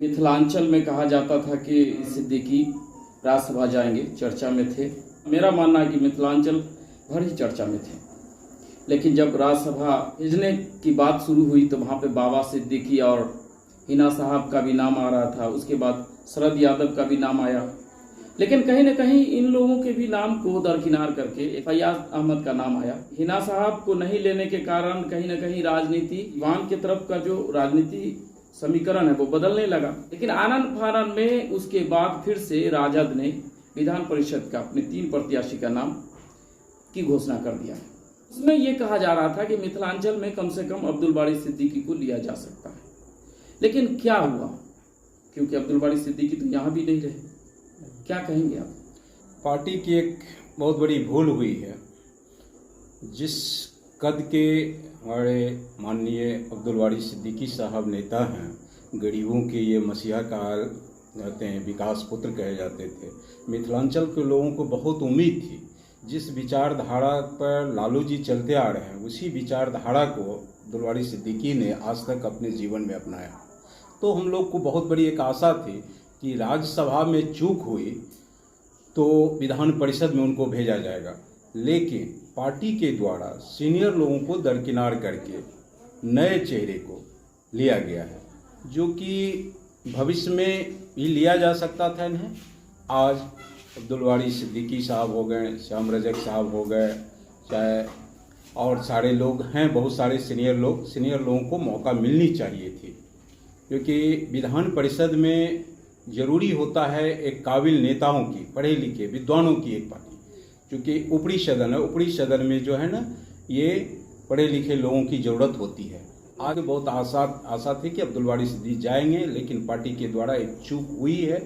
मिथिलांचल में कहा जाता था कि सिद्दीकी राज्यसभा जाएंगे, चर्चा में थे। मेरा मानना है कि मिथिलांचल भर ही चर्चा में थे, लेकिन जब राज्यसभा भेजने की बात शुरू हुई तो वहाँ पे बाबा सिद्दीकी और हिना साहब का भी नाम आ रहा था। उसके बाद शरद यादव का भी नाम आया, लेकिन कहीं न कहीं इन लोगों के भी नाम को दरकिनार करके फैयाज अहमद का नाम आया। हिना साहब को नहीं लेने के कारण कहीं न कहीं राजनीति वाम की तरफ का जो राजनीति समीकरण है वो बदलने लगा। लेकिन आनंद फानन में उसके बाद फिर से राजद ने विधान परिषद का अपने 3 प्रत्याशी का नाम की घोषणा कर दिया। उसमें ये कहा जा रहा था कि मिथिलांचल में कम से कम अब्दुल बारी सिद्दीकी को लिया जा सकता है, लेकिन क्या हुआ? क्योंकि अब्दुल बारी सिद्दीकी तो यहाँ भी नहीं रहे। क्या कहेंगे आप? पार्टी की एक बहुत बड़ी भूल हुई है। जिस कद के हमारे माननीय अब्दुल बारी सिद्दीकी साहब नेता हैं, गरीबों के ये मसीहा काल कहते हैं, विकास पुत्र कहे जाते थे। मिथिलांचल के लोगों को बहुत उम्मीद थी। जिस विचारधारा पर लालू जी चलते आ रहे हैं, उसी विचारधारा को अब्दुल बारी सिद्दीकी ने आज तक अपने जीवन में अपनाया। तो हम लोग को बहुत बड़ी एक आशा थी कि राज्यसभा में चूक हुई तो विधान परिषद में उनको भेजा जाएगा, लेकिन पार्टी के द्वारा सीनियर लोगों को दरकिनार करके नए चेहरे को लिया गया है, जो कि भविष्य में भी लिया जा सकता था इन्हें। आज अब्दुल बारी सिद्दीकी साहब हो गए, श्याम रजक साहब हो गए, चाहे और सारे लोग हैं, बहुत सारे सीनियर लोगों को मौका मिलनी चाहिए थी, क्योंकि विधान परिषद में जरूरी होता है एक काबिल नेताओं की, पढ़े लिखे विद्वानों की एक पार्टी, क्योंकि ऊपरी सदन है। ऊपरी सदन में जो है ना, ये पढ़े लिखे लोगों की ज़रूरत होती है। आगे बहुत आशा थी कि अब्दुल बारी सिद्दीकी जाएंगे, लेकिन पार्टी के द्वारा एक चूक हुई है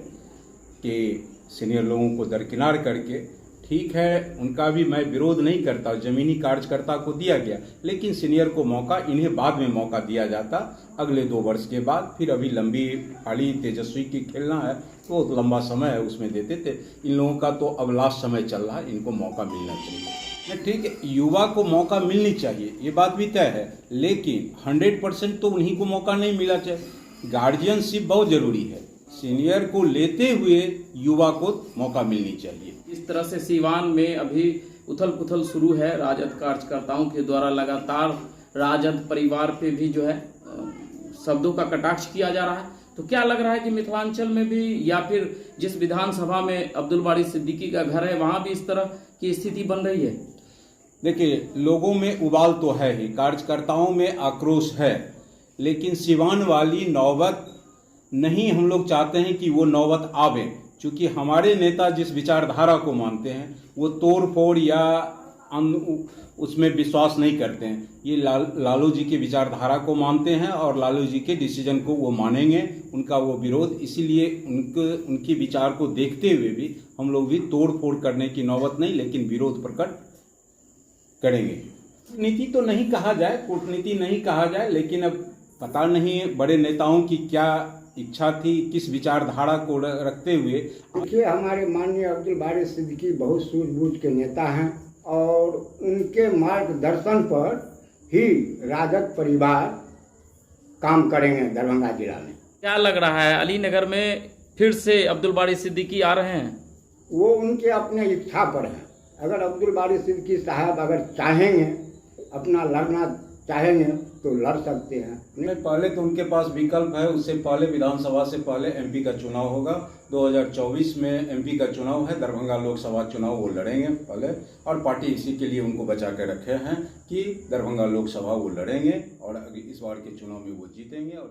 कि सीनियर लोगों को दरकिनार करके, ठीक है उनका भी मैं विरोध नहीं करता, जमीनी कार्यकर्ता को दिया गया, लेकिन सीनियर को मौका, इन्हें बाद में मौका दिया जाता अगले 2 वर्ष के बाद। फिर अभी लंबी फाड़ी तेजस्वी की खेलना है तो लंबा समय है, उसमें देते थे। इन लोगों का तो अब लास्ट समय चल रहा है, इनको मौका मिलना चाहिए। ठीक है, युवा को मौका मिलनी चाहिए, ये बात भी तय है, लेकिन 100% तो उन्हीं को मौका नहीं मिला चाहिए। गार्जियनशिप बहुत जरूरी है, सीनियर को लेते हुए युवा को मौका मिलनी चाहिए। इस तरह से सीवान में अभी उथल पुथल शुरू है। राजद कार्यकर्ताओं के द्वारा लगातार राजद परिवार पे भी जो है शब्दों का कटाक्ष किया जा रहा है। तो क्या लग रहा है कि मिथिलांचल में भी, या फिर जिस विधानसभा में अब्दुल बारी सिद्दीकी का घर है, वहां भी इस तरह की स्थिति बन रही है? देखिए, लोगों में उबाल तो है ही, कार्यकर्ताओं में आक्रोश है, लेकिन सिवान वाली नौबत नहीं हम लोग चाहते हैं कि वो नौबत आवे, क्योंकि हमारे नेता जिस विचारधारा को मानते हैं वो तोड़ फोड़ या उसमें विश्वास नहीं करते हैं। ये लालू जी की विचारधारा को मानते हैं और लालू जी के डिसीजन को वो मानेंगे, उनका वो विरोध। इसीलिए उनकी विचार को देखते हुए भी हम लोग भी तोड़ फोड़ करने की नौबत नहीं, लेकिन विरोध प्रकट करेंगे। कूटनीति तो नहीं कहा जाए, कूटनीति नहीं कहा जाए, लेकिन अब पता नहीं बड़े नेताओं की क्या इच्छा थी, किस विचारधारा को रखते हुए। देखिए, हमारे माननीय अब्दुल बारी सिद्दीकी बहुत सूझबूझ के नेता हैं और उनके मार्गदर्शन पर ही राजद परिवार काम करेंगे दरभंगा जिला में। क्या लग रहा है, अलीनगर में फिर से अब्दुल बारी सिद्दीकी आ रहे हैं? वो उनके अपने इच्छा पर है। अगर अब्दुल बारी सिद्दीकी साहब अगर चाहेंगे, अपना लड़ना चाहेंगे तो लड़ सकते हैं। नहीं, पहले तो उनके पास विकल्प है, उससे पहले विधानसभा से पहले एमपी का चुनाव होगा। 2024 में एमपी का चुनाव है, दरभंगा लोकसभा चुनाव वो लड़ेंगे पहले, और पार्टी इसी के लिए उनको बचा के रखे हैं कि दरभंगा लोकसभा वो लड़ेंगे और इस बार के चुनाव में वो जीतेंगे और